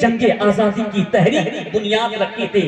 جنگ آزادی کی تحریک کی بنیاد رکھی تھی.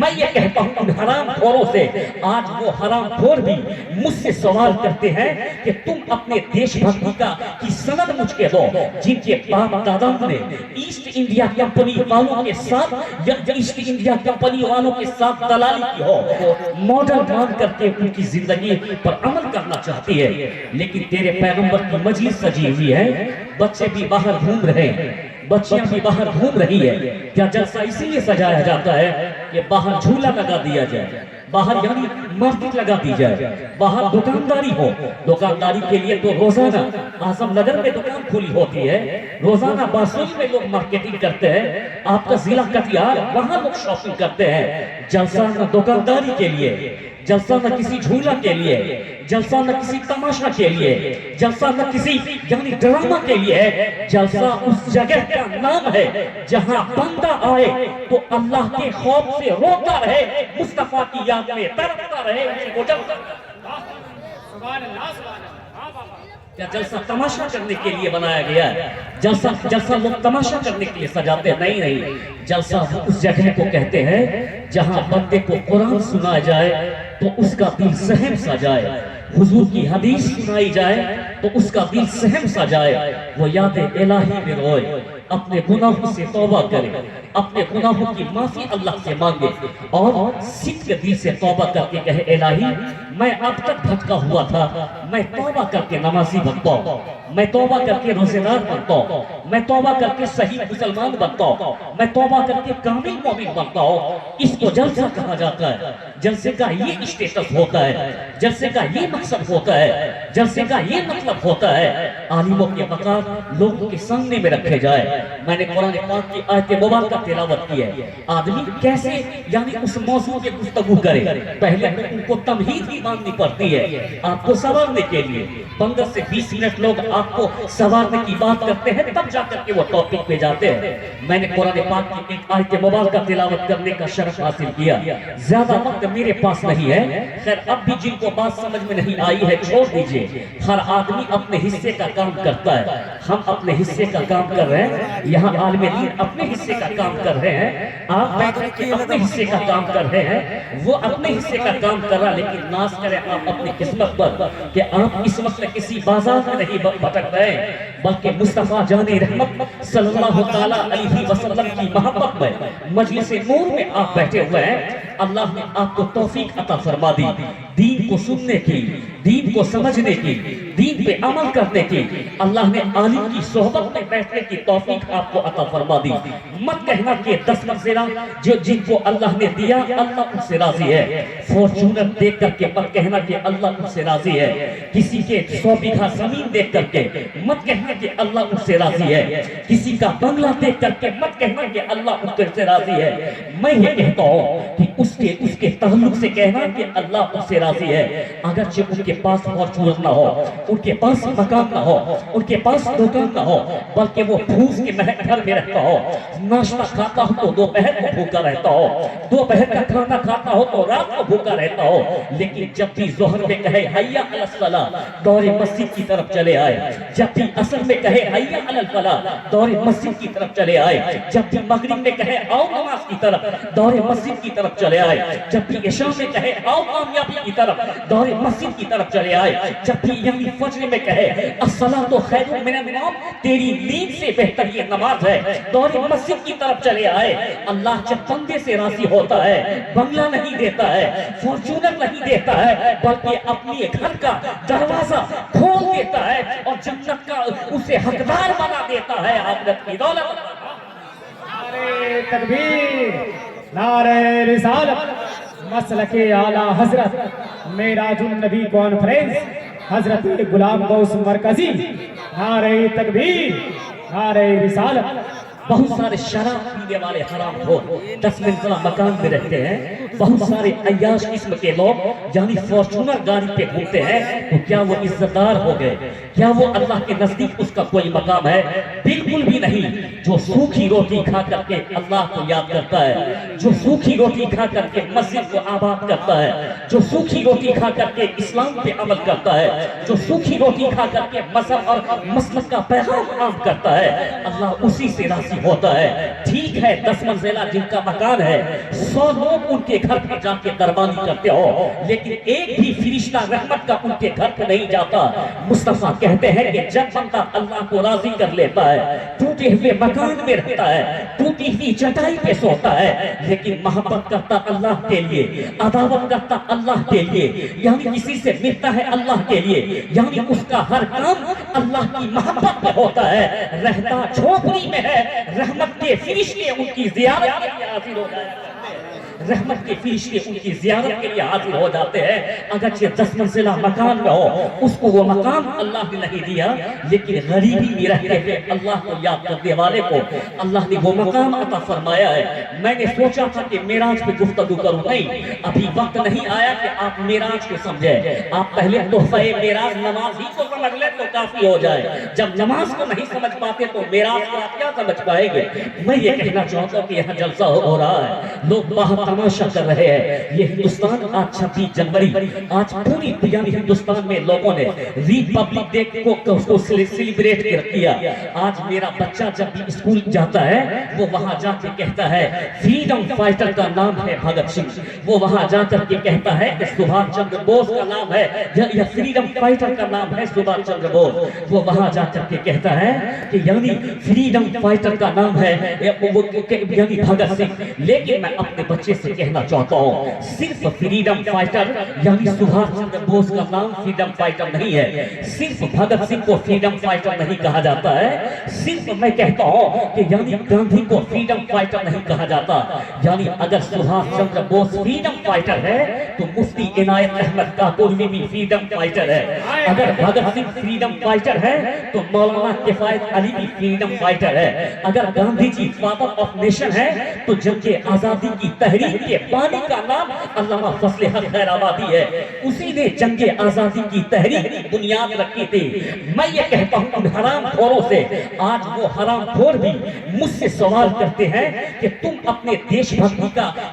میں یہ کہتا ہوں ان حرام خوروں سے، آج وہ حرام خور بھی مجھ سے سوال کرتے ہیں کہ تم اپنے دیش بھکتی کی سند مجھ کے دو، جن کے باپ دادا نے ایسٹ انڈیا کمپنی والوں کے ساتھ یا ایسٹ انڈیا کمپنی والوں کے ساتھ دلالی کی ہو. ماڈل مان کر کے ان کی زندگی پر عمل کرنا چاہتی ہے، لیکن تیرے پیغمبر کی مجلس سجی ہوئی ہے، بچے بھی باہر گھوم رہے ہیں، بچیاں بھی باہر گھوم رہی ہے. کیا جلسہ اسی لیے سجایا جاتا ہے کہ باہر جھولا لگا دیا جائے، باہر یعنی مارکیٹ لگا دی جائے، باہر دکانداری ہو؟ دکانداری کے لیے تو روزانہ اعظم نگر میں دکان کھلی ہوتی ہے، روزانہ باسوئی میں لوگ مارکیٹنگ کرتے ہیں، آپ کا ضلع کٹیہار وہاں لوگ شاپنگ کرتے ہیں. جلسہ نہ دکانداری کے لیے، جلسہ نہ کسی جھولا کے لیے، جلسہ نہ کسی تماشا کے لیے، جلسہ نہ کسی یعنی ڈرامہ کے لیے ہے. جلسہ اس جگہ کا نام ہے جہاں بندہ آئے تو اللہ کے خوف سے روتا رہے، مصطفیٰ کی یاد میں تڑپتا رہے. اسی کو جلسہ. کیا جلسہ تماشا کرنے کے لیے بنایا گیا ہے؟ جلسہ لوگ تماشا کرنے کے لیے سجاتے ہیں؟ نہیں. جلسہ اس جگہ کو کہتے ہیں جہاں بندے کو قرآن سنایا جائے تو اس کا دل سہم سا جائے، حضور کی حدیث سنائی جائے تو اس کا دل سہم سا جائے، وہ یاد الہی میں روئے، اپنے گناہوں سے توبہ کرے، اپنے گناہوں کی معافی اللہ سے مانگے اور صدق دل سے توبہ کر کے کہے الہی میں اب تک بھٹکا ہوا تھا، میں توبہ کر کے نمازی بنتا ہوں، میں توبہ کر کے روزہ دار بنتا ہوں، میں توبہ کر کے صحیح مسلمان بنتا ہوں، میں توبہ کر کے کامل مومن بنتا ہوں. اس کو جلسہ کہا جاتا ہے. جلسے کا یہ اسٹیٹس ہوتا ہے، جلسے کا یہ مقصد ہوتا ہے، جلسے کا یہ مطلب ہوتا ہے عالموں کے مقام لوگوں کے سامنے میں رکھے جائے. میں نے قرآن پاک کی آیت مبارکہ تلاوت کی ہے. آدمی کیسے یعنی اس موضوع کے گفتگو کرے؟ پہلے ان کو تمہید ہی ماننی پڑتی ہے آپ کو سنوارنے کے لیے. 15 سے 20 منٹ لوگ آپ کو سنوارنے کی بات کرتے ہیں، تب جا کر کے وہ ٹاپک پہ جاتے ہیں. میں نے قرآن پاک کی ایک آیت مبارکہ تلاوت کرنے کا شرف حاصل کیا. زیادہ وقت میرے پاس نہیں ہے، خیر اب بھی جن کو بات سمجھ میں نہیں آئی ہے چھوڑ دیجئے. ہر آدمی اپنے حصے کا کام کرتا ہے. ہم اپنے حصے کا کام کر رہے ہیں، یہاں عالم دین اپنے حصے کا کام کر رہے ہیں، آپ بیٹھ کے اپنے حصے کا کام کر رہے ہیں، وہ اپنے حصے کا کام کر رہا. لیکن ناز کریں آپ اپنی قسمت پر کہ آپ اس وقت کسی بازار میں نہیں بھٹک رہے، بلکہ مصطفیٰ جان رحمت صلی اللہ تعالیٰ علیہ وسلم کی محبت میں مجلس نور میں آپ بیٹھے ہوئے ہیں. اللہ نے آپ کو توفیق عطا فرما دی دین کو سننے کی، دین کو سمجھنے کی، دین پہ عمل کرنے کی. اللہ نے عالم کی صحبت میں بیٹھنے کی توفیق آپ کو عطا فرما دی. مت کہنا کہ 10 منزلہ جو جن کو اللہ نے دیا اللہ ان سے راضی ہے. فارچونر دیکھ کر کے مت کہنا کہ اللہ ان سے راضی ہے. کسی کے 100 بیگھہ زمین دیکھ کر کے مت کہنا کہ اللہ ان سے راضی ہے. کسی کا بنگلہ دیکھ کر کے مت کہنا کہ اللہ ان سے راضی ہے. میں یہ کہتا ہوں کہ اس کے تعلق سے کہنا کہ اللہ ان سے راضی ہے. اگرچہ ان کے پاس فارچونر نہ ہو، ان کے پاس مکان نہ ہو، ان کے پاس دکان نہ ہو، بلکہ وہ پھوس کے گھر میں رہتا ہو، ناشتہ کھاتا ہو تو دوپہر کو بھوکا رہتا ہو، دوپہر کا کھانا کھاتا ہو تو رات کو بھوکا رہتا ہو. لیکن جب بھی ظہر میں کہے حیا علی الصلاۃ دور مسجد کی طرف چلے آئے، جب بھی عصر میں کہے حیا علی الفلاح دور مسجد کی طرف چلے آئے، جب بھی مغرب میں کہے آؤ نماز کی طرف دور مسجد کی طرف چلے آئے، جب بھی عشاء میں کہے آؤ کامیابی کی طرف دور مسجد کی طرف چلے آئے، جب بھی یعنی فجر میں کہے الصلاۃ خیر من النوم تیری نیند سے بہتر یہ نماز ہے، دور مسجد کی طرف چلے آئے. اللہ جب بندے سے راضی ہوتا ہے بنگلہ نہیں دیتا ہے، فارچونر نہیں دیتا ہے، بلکہ اپنے گھر کا دروازہ کھول دیتا ہے اور جنت کا اسے حقدار بنا دیتا ہے آخرت کی دولت. نعرہ تکبیر، نعرہ رسالت، مسلک اعلیٰ حضرت معراج النبی کانفرنس حضرت غلام غوث مرکزی. نعرہ تکبیر، نعرہ رسالت. بہت سارے شراب پینے والے حرام خور 10 منزلہ مکان میں رہتے ہیں، بہت سارے عیاش قسم کے لوگ یعنی فارچونر گاڑی پہ گھومتے ہیں. تو کیا وہ عزت دار ہو گئے؟ کیا وہ اللہ کے نزدیک اس کا کوئی مقام ہے؟ بالکل بھی نہیں. جو سوکھی روٹی کھا کر کے اللہ کو یاد کرتا ہے، جو سوکھی روٹی کھا کر کے مسجد کو آباد کرتا ہے، جو سوکھی روٹی کھا کر کے اسلام پہ عمل کرتا ہے، جو سوکھی روٹی کھا کر کے مذہب اور مسلک کا پیغام عام کرتا ہے، اللہ اسی سے راضی نصیب ہوتا ہے. ٹھیک ہے 10 منزلہ جن کا مکان ہے 100 لوگ ان کے گھر پر جا کے دربانی کرتے ہو لیکن ایک بھی فرشتہ رحمت کا ان کے گھر پر نہیں جاتا. مصطفیٰ کہتے ہیں کہ جب بندہ اللہ کو راضی کر لیتا ہے ٹوٹے ہوئے مکان میں رہتا ہے ٹوٹی ہوئی چٹائی پہ سوتا ہے لیکن محبت کرتا اللہ کے لیے عداوت کرتا اللہ کے لیے یعنی کسی سے ملتا ہے اللہ کے لیے یعنی اس کا ہر کام اللہ کی محبت میں ہوتا ہے. رہتا جھوپڑی میں ہے رحمت کے فرشتے ان کی زیارت کے لیے حاضر ہو جاتے ہیں. رحمت کے فرشتے ان کی زیارت کے لیے حاضر ہو جاتے ہیں. اگرچہ 10 منزلہ مکان میں ہو اس کو وہ مقام اللہ نے نہیں دیا لیکن غریبی میں رہتے ہوئے اللہ کو یاد کرنے والے کو اللہ نے وہ مقام عطا فرمایا ہے. میں نے سوچا تھا کہ معراج پہ گفتگو کروں نہیں ابھی وقت نہیں آیا کہ آپ معراج کو سمجھیں. آپ پہلے تحفہ معراج نماز ہی کو سمجھ لیں تو کافی ہو جائے. جب نماز کو نہیں سمجھ پاتے تو معراج کو آپ کیا سمجھ پائیں گے. میں یہ کہنا چاہتا ہوں کہ یہاں جلسہ ہو رہا ہے لوگ باہر تماشا کر رہے ہیں. یہ ہندوستان آج 26 جنوری آج پوری دنیا میں ہندوستان میں لوگوں نے ریپبلک ڈے کو سیلیبریٹ کیا. آج میرا بچہ جب بھی اسکول جاتا ہے وہ وہاں جا کے کہتا ہے فریڈم فائٹر کا نام ہے بھگت سنگھ. وہ وہاں جا کر کے کہتا ہے کہ سبھاش چندر بوس کا نام ہے یا فریڈم فائٹر کا نام ہے سبھاش چندر بوس. وہ وہاں جا کر کے کہتا ہے کہ یعنی فریڈم فائٹر کا نام ہے یعنی بھگت سنگھ. لیکن میں اپنے بچے سے کہنا چاہتا ہوں صرف فریڈم فائٹر یعنی سبھاش چندر بوس کا نام فریڈم فائٹر نہیں ہے. صرف بھگت سنگھ کو فریڈم فائٹر نہیں کہا جاتا ہے. صرف میں کہتا ہوں کہ یعنی گاندھی کو فریڈم فائٹر نہیں کہا جاتا. یعنی اگر سبھاش چندر بوس فریڈم فائٹر ہے تو مفتی عنایت احمد کاکوری بھی فریڈم فائٹر ہے. اگر بھگت سنگھ فریڈم فائٹر ہے تو مولانا کفایت علی بھی فریڈم فائٹر ہے. اگر گاندھی جی فادر آف نیشن ہے تو جنگ آزادی کی تحریک کے بانی کا نام علامہ فضل حق خیر آبادی ہے. اسی نے جنگ آزادی کی تحریک کی بنیاد رکھی تھی. میں یہ کہتا ہوں ان حرام خوروں سے آج وہ حرام خور بھی مجھ سے سوال کرتے ہیں کہ تم اپنے دیش بھکتی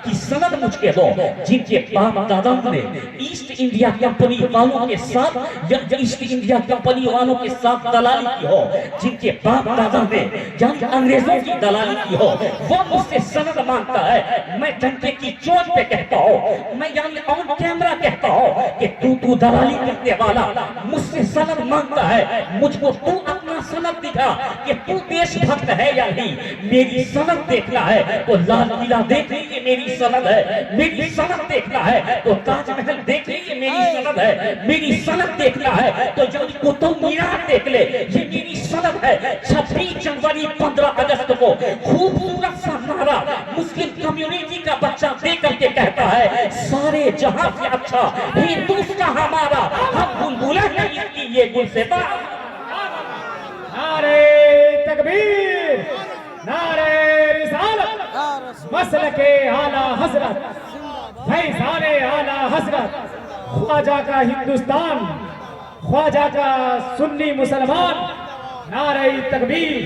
کی سند مجھ کے دو جن کے باپ دادا نے ایسٹ انڈیا کمپنی والوں کے ساتھ ایسٹ انڈیا کمپنی والوں کے ساتھ دلالی کی ہو جن کے باپ دادا نے یعنی انگریزوں کی دلالی کی ہو وہ مجھ سے سند مانگتا ہے. میں ڈنڈے کی چوٹ پہ کہتا ہوں میں یعنی آن کیمرہ کہتا ہوں کہ تو دلالی کرنے والا مجھ سے سند مانگتا ہے. مجھ کو تو اپنا سند دکھا کہ تو دیش بھکت ہے یا نہیں. میری سند دیکھنا ہے تو لال قلعہ دیکھ لیجیے میری سند ہے. میری سند دیکھنا ہے تو تاج محل دیکھ لیجیے میری سند ہے. میری سند دیکھنا ہے تو جو قطب مینار دیکھ لے یہ میری سند ہے. 26 جنوری 15 اگست کو خوبصورت سا نعرہ مسلم کمیونٹی کا بچہ دے کر کے کہتا ہے سارے جہاں سے اچھا ہندوستان ہمارا ہم بلبلیں ہیں اس کی یہ گلستاں. نعرہ تکبیر نعرہ رسالت مسلک اعلیٰ حضرت فیضان اعلیٰ حضرت خواجہ کا ہندوستان خواجہ کا سنی مسلمان. نعرہ تکبیر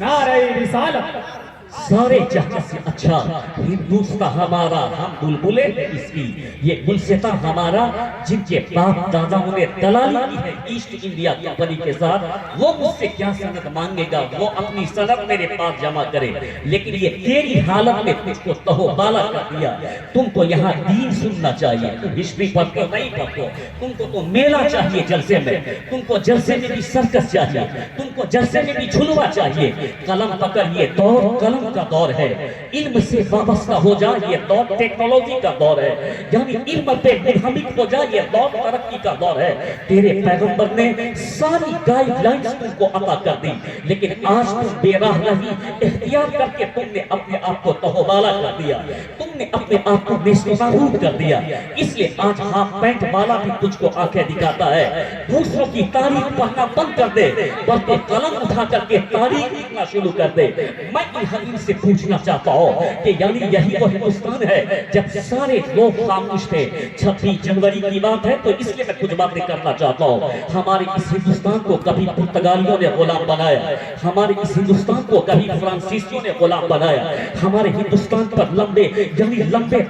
نعرہ رسالت. سارے جہاں سے اچھا ہندوستان ہمارا ہم بلبلیں ہیں اس کی یہ گلستاں ہمارا جن کے باپ داداؤں نے دلالی کی ہے ایسٹ انڈیا کمپنی کے ساتھ. وہ مجھ سے کیا سند مانگے گا وہ اپنی سند میرے پاس جمع کرے. لیکن یہ تیری حالت میں تجھ کو تہو بالا کر دیا. تم کو یہاں دین سننا چاہیے. تم ہسٹری پڑھتے ہو نہیں پڑھتے ہو. تم کو تو میلہ چاہیے جلسے میں. تم کو جلسے میں بھی سرکس چاہیے. تم کو جلسے میں بھی جھلوا چاہیے. قلم پکڑ یہ دور قلم کا دور ہے. علم سے وابستہ ہو جا یہ دور ٹیکنالوجی کا دور ہے. یعنی علم پہ منہمک ہو جا یہ دور ترقی کا دور ہے. تیرے پیغمبر نے ساری گائیڈ لائنز تم کو عطا کر دی لیکن آج تم بے راہ رہی اختیار کر کے تم نے اپنے آپ کو تہوبالا کر دیا. تم نے اپنے آپ کو نیست و نابود کر دیا. اس لیے آج ہاف پینٹ والا بھی تجھ کو آنکھیں دکھاتا ہے. دوسروں کی تاریخ پڑھنا بند کر دے بلکہ قلم اٹھا کر کے تاریخ لکھنا شروع کر دے. میں ان سے پوچھنا چاہتا ہوں کہ یعنی یہی وہ ہندوستان ہے جب سارے لوگ خاموش تھے. 26 جنوری کی بات ہے تو اس لیے میں کچھ باتیں کرنا چاہتا ہوں. ہمارے اس ہندوستان کو کبھی پرتگالیوں نے غلام بنایا. ہمارے اس ہندوستان کو کبھی فرانسیسیوں نے غلام بنایا. ہمارے ہندوستان پر لمبے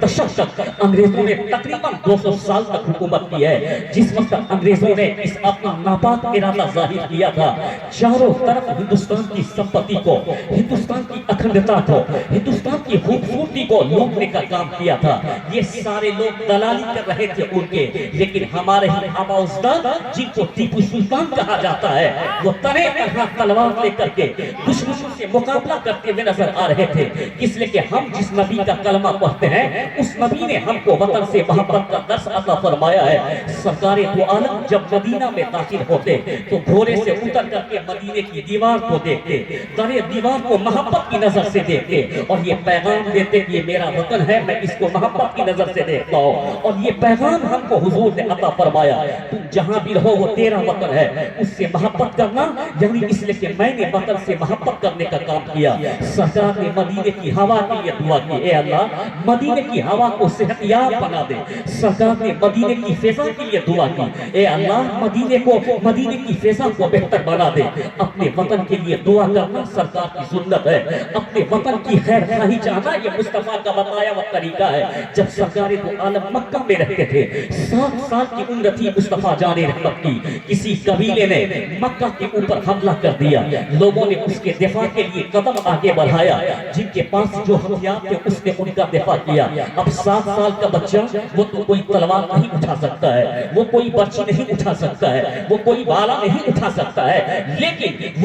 دشک تک انگریزوں نے تقریباً 200 سال تک حکومت کی ہے. جس وقت انگریزوں نے اس اپنا ناپاک ارادہ ظاہر کیا تھا، چاروں طرف ہندوستان کی سمپتی کو، ہندوستان کی اکھنڈتا کو، ہندوستان کی خوبصورتی کو لوٹنے کا کام کیا تھا. یہ سارے لوگ دلالی کر رہے تھے ان کے، لیکن ہمارے ہی آبا اجداد جن کو ٹیپو سلطان کہا جاتا ہے، وہ تنے تنہا تلوار لے کر کے دشمنوں سے مقابلہ کرتے ہوئے نظر آ رہے تھے. اس لیے کہ ہم جس نبی کا کلمہ پڑھتے ہیں، اس نبی نے ہم کو وطن سے محبت کا درس عطا فرمایا ہے. سرکار دو عالم جب مدینہ میں داخل ہوتے تو گھوڑے سے اتر کر کے مدینے کی دیوار کو دیکھتے، درے دیوار کو محبت کی نظر سے دیکھتے اور یہ پیغام دیتے کہ یہ میرا وطن ہے، میں اس کو محبت کی نظر سے دیکھتا ہوں. اور یہ پیغام ہم کو حضور نے عطا فرمایا، تم جہاں بھی رہو وہ تیرا وطن ہے، اس سے محبت کرنا. یعنی اس لیے کہ میں نے وطن سے محبت کرنے کا کام کیا. سرکار نے مدینے کی ہوا کے لیے دعا کی، اے اللہ مدینے کی ہوا کو صحت یاب بنا دے. سرکار نے مدینے کی فضا کے لیے دعا کی، اے اللہ مدینے کی فضا کو بہتر بنا دے. اپنے وطن کے لیے دعا کرنا سرکار کی سنت ہے. اپنے وطن کی خیر خواہی چاہنا یہ مصطفیٰ کا بتایا ہوا طریقہ ہے. جب سرکار دو عالم مکہ میں رہتے تھے، 7 سال کی عمر تھی مصطفیٰ جان رحمت کی، کسی قبیلے نے مکہ کے اوپر حملہ کر دیا. لوگوں نے اس کے دفاع کے لیے قدم آگے بڑھایا، جن کے پاس جو ہتھیار تھے اس نے ان کا دفاع کیا. اب 7 سال کا بچہ وہ تو کوئی تلوار نہیں اٹھا سکتا ہے، وہ کوئی برچی نہیں اٹھا سکتا ہے، وہ کوئی بالا نہیں اٹھا سکتا ہے، لیکن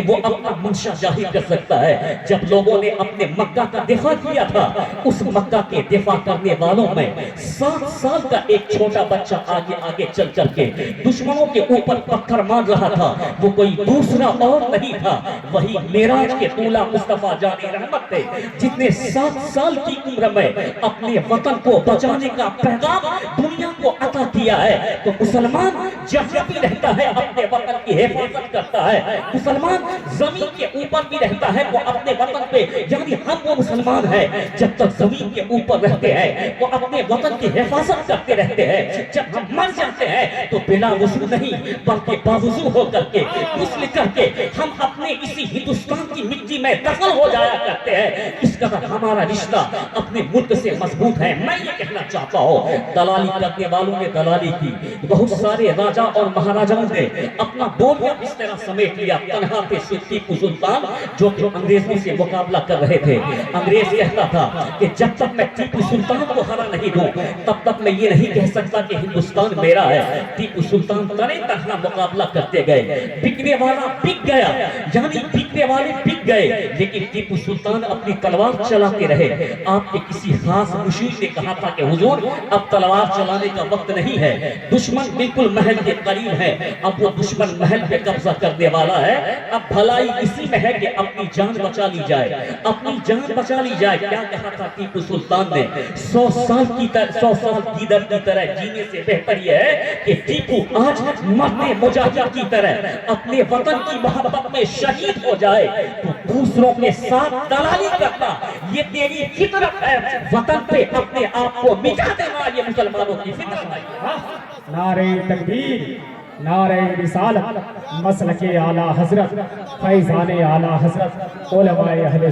وہ اپنا منشا ظاہر کر سکتا ہے. جب لوگوں نے اپنے مکہ کا دفاع کیا تھا، اس مکہ کے دفاع کرنے والوں میں 7 سال کا ایک چھوٹا بچہ آگے چل کر کے دشمنوں کے اوپر پتھر مار رہا تھا. وہ کوئی دوسرا اور نہیں تھا، وہی معراج کے طولہ مصطفیٰ جان رحمت تھے، جس نے 7 سال کی عمر میں اپنے وطن کو بچانے کا پیغام دنیا کو عطا کیا ہے. تو مسلمان جہاں بھی رہتا ہے اپنے وطن کی حفاظت کرتا ہے. مسلمان زمین کے اوپر بھی رہتا ہے، وہ اپنے وطن پہ، یعنی ہم وہ مسلمان ہیں جب تک زمین کے اوپر رہتے ہیں وہ اپنے وطن کی حفاظت کرتے رہتے ہیں. جب ہم مر جاتے ہیں تو بلا وضو نہیں بلکہ باوضو ہو کر کے غسل کر کے ہم اپنے اسی ہندوستان کی مٹی میں دفن ہو جایا کرتے ہیں. اس قدر ہمارا رشتہ اپنے ملک سے مضبوط ہے. میں یہ کہنا چاہتا ہوں، دلالی کرنے والوں نے دلالی کی، بہت سارے راجا اور مہاراجاؤں نے اپنا بوریاں اس طرح سمیٹ لیا. تنہا تھے ٹیپو سلطان جو کہ انگریزوں سے مقابلہ کر رہے تھے. انگریز کہتا تھا کہ جب تک میں ٹیپو سلطان کو ہرا نہیں دوں تب تک میں یہ نہیں کہہ سکتا کہ ہندوستان میرا ہے. ٹیپو سلطان تنے تنہا مقابلہ کرتے گئے، بکنے والا بک گیا، یعنی بکنے والے بک گئے، لیکن ٹیپو سلطان اپنی تلوار چلاتے رہے. آپ کے کسی خاص مشیر نے کہا تھا کہ حضور اب تلوار چلانے کا وقت نہیں ہے، دشمن بالکل محل کے قریب ہے، اب وہ دشمن محل پہ قبضہ کرنے والا ہے، اب بھلائی اسی میں ہے کہ اپنی جان بچا لی جائے، اپنی جان بچا لی جائے. کیا کہا تھا ٹیپو سلطان نے؟ 100 سال کی طرح جینے سے بہتر یہ ہے کہ ٹیپو آج مرنے مجاہد کی طرح اپنے وطن کی محبت میں شہید ہو جائے. تو دوسروں کے ساتھ دلالی کرنا یہ تیری فطرت ہے، وطن پہ اپنے آپ کو مٹا دینا یہ مسلمانوں کی فطرت ہے. نعرہ تکبیر، نعرہ رسالت، مسلک اعلیٰ حضرت، فیضان اعلیٰ حضرت، علماء اہل